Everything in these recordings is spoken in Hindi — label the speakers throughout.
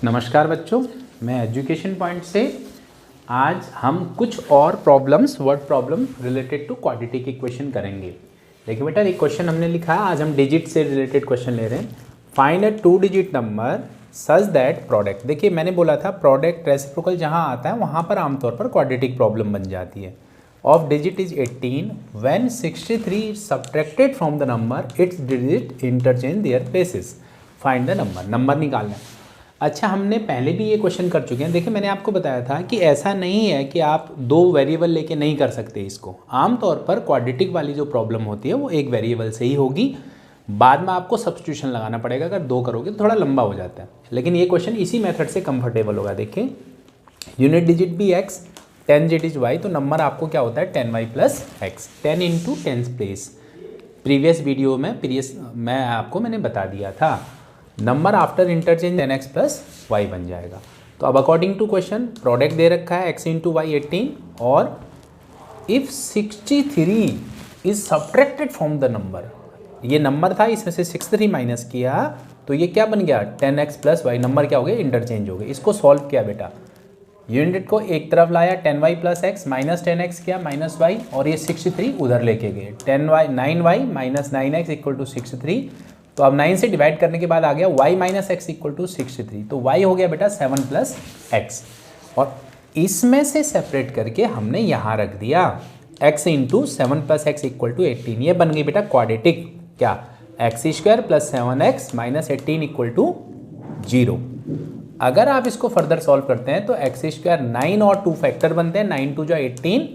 Speaker 1: नमस्कार बच्चों, मैं एजुकेशन पॉइंट से आज हम कुछ और problems word problem related to quadratic equation करेंगे। देखिए बेटा, एक क्वेश्चन हमने लिखा है, आज हम डिजिट से रिलेटेड क्वेश्चन ले रहे हैं। Find a 2 digit number such that product. देखिए मैंने बोला था प्रोडक्ट रेसिप्रोकल जहाँ आता है वहाँ पर आमतौर पर क्वाड्रेटिक प्रॉब्लम बन जाती है। Of digit is 18 when 63 subtracted from the number it's digit interchange their places. Find the number निकालना है। अच्छा, हमने पहले भी ये क्वेश्चन कर चुके हैं। देखिए मैंने आपको बताया था कि ऐसा नहीं है कि आप 2 वेरिएबल लेके नहीं कर सकते इसको। आमतौर पर क्वाड्रेटिक वाली जो प्रॉब्लम होती है वो एक वेरिएबल से ही होगी, बाद में आपको सब्स्टिट्यूशन लगाना पड़ेगा। अगर 2 करोगे तो थोड़ा लंबा हो जाता है, लेकिन ये क्वेश्चन इसी मेथड से कंफर्टेबल होगा। देखिए यूनिट डिजिट भी x, 10 डिजिट y, तो नंबर आपको क्या होता है 10y plus x, 10 into 10 place. Previous video में मैंने बता दिया था number after interchange 10x plus y बन जाएगा। तो अब अकॉर्डिंग टू क्वेश्चन प्रोडक्ट दे रखा है x इंटू वाई 18, और if 63 is subtracted from the number, ये नंबर था इसमें से 63 माइनस किया तो ये क्या बन गया 10x प्लस वाई। नंबर क्या हो गया इंटरचेंज हो गए। इसको सॉल्व किया बेटा, यूनिट को एक तरफ लाया 10y plus x minus 10x किया माइनस वाई, और ये 63 उधर लेके गए 9y minus 9x equal to 63। तो अब 9 से डिवाइड करने के बाद आ गया y minus x equal to 63, तो y हो गया बेटा 7 प्लस एक्स, और इसमें से सेपरेट करके हमने यहाँ रख दिया x into 7 plus x equal to 18। ये बन गई बेटा क्वाड्रेटिक, क्या x square plus 7x minus 18 equal to 0। अगर आप इसको फर्दर सॉल्व करते हैं तो एक्स स्क्वायर 9 और 2 फैक्टर बनते हैं, 9 2 जो 18,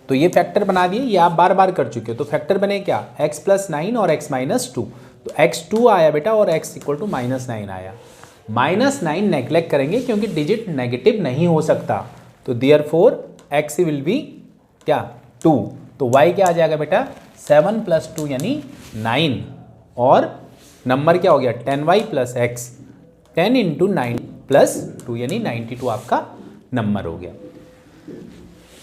Speaker 1: तो ये फैक्टर बना दिए, ये आप बार बार कर चुके हो। तो फैक्टर बने क्या x प्लस 9 और x माइनस 2, तो x2 आया बेटा और x इक्वल टू माइनस 9 आया। माइनस 9 नेग्लेक्ट करेंगे क्योंकि डिजिट नेगेटिव नहीं हो सकता, तो देयरफॉर x विल बी क्या 2, तो y क्या आ जाएगा बेटा 7 प्लस 2 यानी 9, और नंबर क्या हो गया 10y plus x, 10 into 9 plus 2 यानी 92 आपका नंबर हो गया।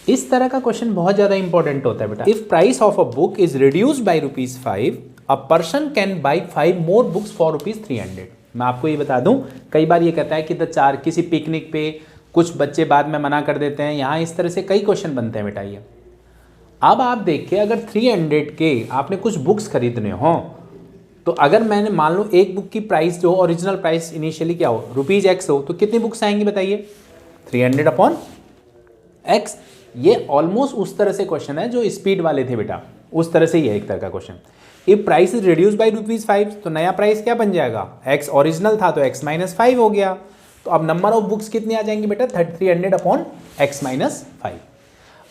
Speaker 1: इस तरह का क्वेश्चन बहुत ज़्यादा इंपॉर्टेंट होता है बेटा। If price of a book is reduced by ₹5, a person can buy 5 more books for ₹300। मैं आपको ये बता दूं, कई बार ये कहता है कि किसी पिकनिक पे कुछ बच्चे बाद में मना कर देते हैं, यहाँ इस तरह से कई क्वेश्चन बनते हैं बेटा। ये अब आप देखिए, अगर 300 के आपने कुछ बुक्स खरीदने हो, तो अगर मैंने मान लो एक बुक की प्राइस जो ओरिजिनल प्राइस इनिशियली क्या हो ₹x हो, तो कितनी बुक्स आएंगी बताइए 300 अपॉन x। ये ऑलमोस्ट उस तरह से क्वेश्चन है जो स्पीड वाले थे बेटा, उस तरह से ही है एक तरह का question. If price is reduce by ₹5, तो नया प्राइस क्या बन जाएगा x ओरिजिनल था तो x माइनस 5 हो गया। तो अब नंबर ऑफ बुक्स कितनी आ जाएंगी बेटा 300 अपॉन x माइनस 5।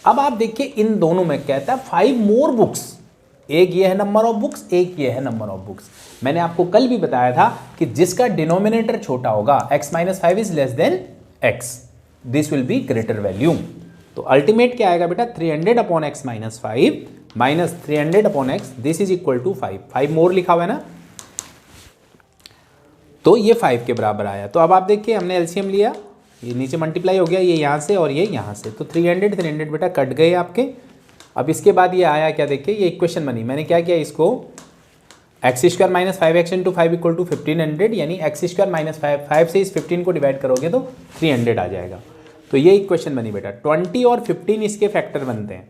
Speaker 1: अब आप देखिए इन दोनों में कहता है 5 मोर बुक्स, एक ये है नंबर ऑफ बुक्स, एक ये है नंबर ऑफ बुक्स। मैंने आपको कल भी बताया था कि जिसका डिनोमिनेटर छोटा होगा x minus 5 is less than x, this will be greater value. तो अल्टीमेट क्या आएगा बेटा 300 upon x minus 5 minus 300 upon x, this is equal to 5 more लिखा हुआ है ना, तो ये 5 के बराबर आया। तो अब आप देखिए हमने एलसीएम लिया, ये नीचे मल्टीप्लाई हो गया, ये यहाँ से और ये यहाँ से, तो 300 बेटा कट गए आपके। अब इसके बाद ये आया क्या, देखिए ये इक्वेशन बनी। मैंने क्या किया, इसको x square minus 5x into 5 equal to 1500, यानी एक्स स्क्वायर माइनस 5 से इस 15 को डिवाइड करोगे तो 300 आ जाएगा। तो ये इक्वेशन बनी बेटा। 20 और 15 इसके फैक्टर बनते हैं,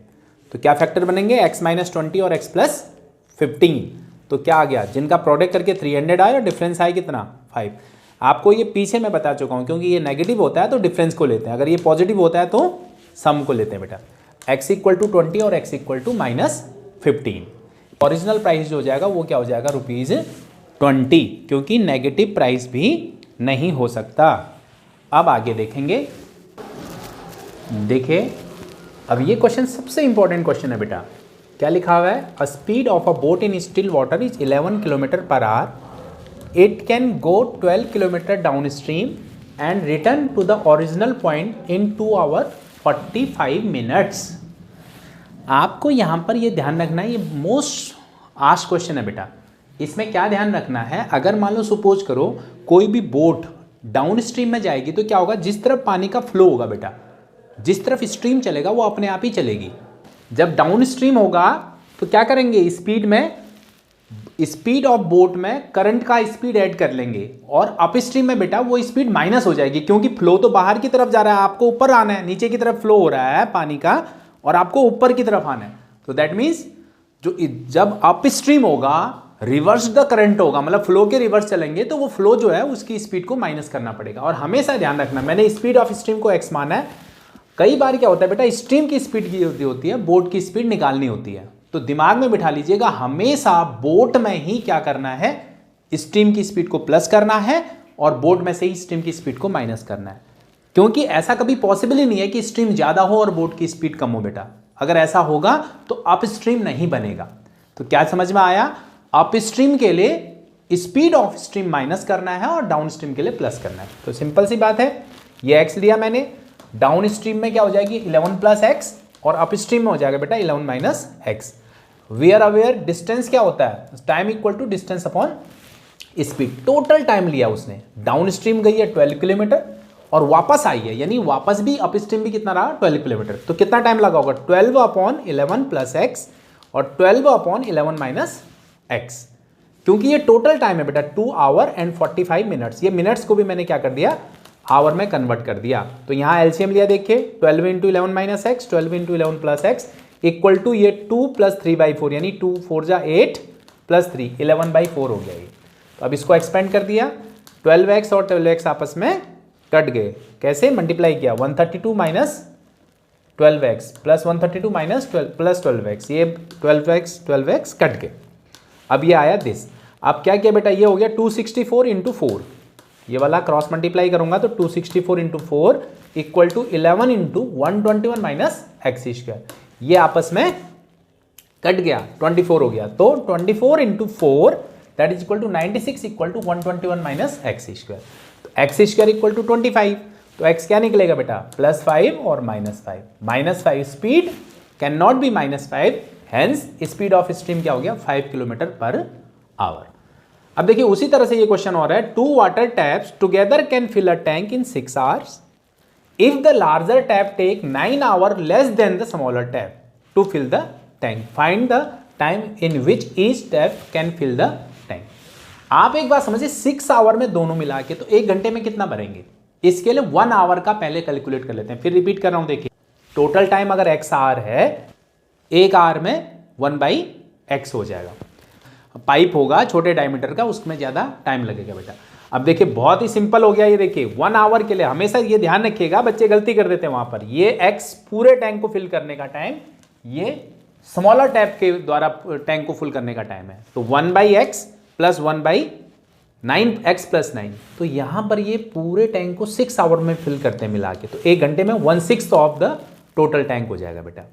Speaker 1: तो क्या फैक्टर बनेंगे x माइनस 20 और x प्लस 15। तो क्या आ गया, जिनका प्रोडक्ट करके 300 आया और डिफरेंस आया कितना 5। आपको ये पीछे मैं बता चुका हूँ, क्योंकि ये नेगेटिव होता है तो डिफरेंस को लेते हैं, अगर ये पॉजिटिव होता है तो सम को लेते हैं बेटा। x इक्वल टू 20 और x equal to minus 15। Original price जो हो जाएगा वो क्या हो जाएगा ₹20, क्योंकि नेगेटिव प्राइस भी नहीं हो सकता। अब आगे देखेंगे, देखिए अब ये क्वेश्चन सबसे इंपॉर्टेंट क्वेश्चन है बेटा। क्या लिखा हुआ है, a speed of a boat in still water is 11 kilometre per hour, it can go 12 kilometre downstream and return to the original point in 2 hour 45 minutes. आपको यहाँ पर ये ध्यान रखना है, ये मोस्ट आस्क्ड क्वेश्चन है बेटा। इसमें क्या ध्यान रखना है, अगर मान लो सपोज करो कोई भी बोट डाउन स्ट्रीम में जाएगी तो क्या होगा, जिस तरफ पानी का फ्लो होगा बेटा, जिस तरफ स्ट्रीम चलेगा वो अपने आप ही चलेगी। जब डाउन स्ट्रीम होगा तो क्या करेंगे, स्पीड में स्पीड ऑफ बोट में करंट का स्पीड ऐड कर लेंगे और अप स्ट्रीम में बेटा वो स्पीड माइनस हो जाएगी, क्योंकि फ्लो तो बाहर की तरफ जा रहा है, आपको ऊपर आना है, नीचे की तरफ फ्लो हो रहा है पानी का और आपको ऊपर की तरफ आना है। तो दैट मीन्स जो जब अप स्ट्रीम होगा रिवर्स द करंट होगा, मतलब फ्लो के रिवर्स चलेंगे तो वो फ्लो जो है उसकी स्पीड को माइनस करना पड़ेगा। और हमेशा ध्यान रखना, मैंने स्पीड ऑफ स्ट्रीम को एक्स माना है। कई बार क्या होता है बेटा, स्ट्रीम की स्पीड की होती है, बोट की स्पीड निकालनी होती है। तो दिमाग में बिठा लीजिएगा, हमेशा बोट में ही क्या करना है, स्ट्रीम की स्पीड को प्लस करना है और बोट में से ही स्ट्रीम की स्पीड को माइनस करना है। क्योंकि ऐसा कभी पॉसिबल ही नहीं है कि स्ट्रीम ज्यादा हो और बोट की स्पीड कम हो बेटा। अगर ऐसा होगा तो अप स्ट्रीम नहीं बनेगा। तो क्या समझ में आया, अप स्ट्रीम के लिए स्पीड ऑफ स्ट्रीम माइनस करना है और डाउन स्ट्रीम के लिए प्लस करना है। तो सिंपल सी बात है, ये एक्स लिया मैंने, डाउन स्ट्रीम में क्या हो जाएगी 11 प्लस एक्स और अप स्ट्रीम में हो जाएगा बेटा 11 minus x. We are aware distance क्या होता है, time equal to distance upon speed. Total time लिया उसने, डाउन स्ट्रीम गई है 12 किलोमीटर और वापस आई है, यानी वापस भी अप स्ट्रीम भी कितना रहा 12 किलोमीटर। तो कितना टाइम लगा होगा 12 अपॉन 11 प्लस एक्स और 12 अपॉन 11 माइनस एक्स, क्योंकि ये टोटल टाइम है बेटा 2 आवर एंड 45 मिनट्स। ये मिनट्स को भी मैंने क्या कर दिया, आवर में कन्वर्ट कर दिया। तो यहाँ एलसीएम लिया, देखिए 12 into 11 minus x, 12 into 11 plus x equal to ये 2 प्लस 3/4, यानी 2 4 जा 8 प्लस 3 11/4 हो गया ये। तो अब इसको एक्सपेंड कर दिया, 12x और 12x आपस में कट गए, कैसे मल्टीप्लाई किया 132 minus 12x plus 132 minus 12 plus 12x, ये 12x कट गए। अब ये आया दिस। अब क्या किया बेटा, ये हो गया 264 इंटू 4, ये वाला क्रॉस मल्टीप्लाई करूंगा तो 264 into 4 equal to 11 into 121 minus x square, ये आपस में कट गया 24 हो गया। तो 24 into 4 that is equal to 96 equal to 121 minus x square. तो एक्स स्क्वायर इक्वल टू 25, तो एक्स क्या निकलेगा बेटा +5 और -5। -5 speed can not B -5, hence speed of stream क्या हो गया 5 किलोमीटर पर आवर। अब देखिए उसी तरह से ये क्वेश्चन हो रहा है, 2 water taps together can fill a tank in 6 hours if the larger tap take 9 hour less than the smaller tap to fill the tank, find the time in which each tap can fill the tank. आप एक बात समझिए, 6 आवर में दोनों मिला के तो 1 घंटे में कितना भरेंगे, इसके लिए 1 आवर का पहले कैलकुलेट कर लेते हैं। फिर रिपीट कर रहा हूं, देखिए टोटल टाइम अगर x आवर है, 1 आवर में 1/x हो जाएगा। पाइप होगा छोटे डायमीटर का, उसमें ज्यादा टाइम लगेगा बेटा। अब देखिए बहुत ही सिंपल हो गया ये, देखिए 1 आवर के लिए हमेशा ये ध्यान रखिएगा, बच्चे गलती कर देते हैं वहां पर, ये x पूरे टैंक को फिल करने का टाइम, ये स्मॉलर टैप के द्वारा टैंक को फुल करने का टाइम है। तो 1/x प्लस 1/9x प्लस 9, तो यहां पर ये पूरे टैंक को 6 आवर में फिल करते हैं मिला के, तो 1 घंटे में 1/6 ऑफ द टोटल टैंक हो जाएगा बेटा।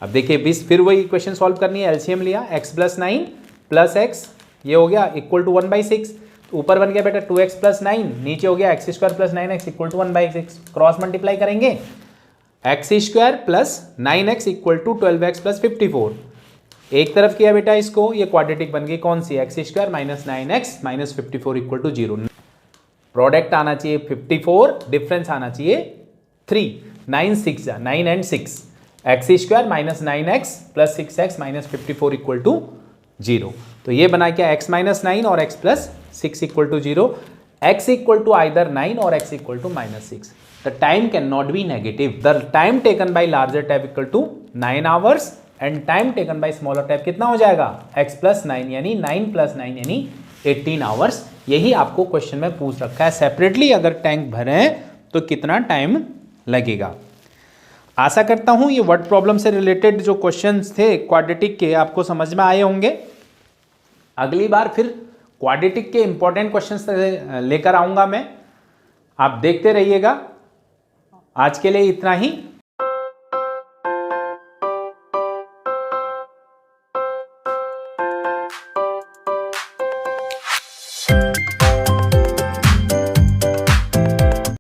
Speaker 1: अब देखिए बीस, फिर वही इक्वेशन सॉल्व करनी है, एलसीएम लिया, x प्लस 9 प्लस x ये हो गया इक्वल टू 1/6, तो ऊपर बन गया बेटा 2x प्लस 9, नीचे हो गया x square plus 9x equal to 1/6, cross multiply करेंगे, x square plus 9x equal to 12x plus 54, एक तरफ किया बेटा इसको, ये क्वाड्रेटिक बन गई कौन सी, x square minus 9x minus 54 equal to 0। Product आना चाहिए 54, डिफरेंस आना चाहिए 3, 9 6 जा 9 and 6, x square minus 9x plus 6x minus 54 equal to 0। तो ये बना क्या x माइनस 9 और x plus 6 equal to 0, x equal to either 9 और x equal to -6। The time can not be negative, the time taken by larger tap equal to 9 hours and time taken by smaller tap कितना हो जाएगा x प्लस 9 यानी 9 प्लस 9 यानी 18 आवर्स। यही आपको क्वेश्चन में पूछ रखा है, सेपरेटली अगर टैंक भरे तो कितना टाइम लगेगा। आशा करता हूं ये वर्ड प्रॉब्लम से रिलेटेड जो क्वेश्चंस थे क्वाड्रेटिक के आपको समझ में आए होंगे। अगली बार फिर क्वाड्रेटिक के इंपॉर्टेंट क्वेश्चंस लेकर आऊंगा मैं, आप देखते रहिएगा। आज के लिए इतना ही।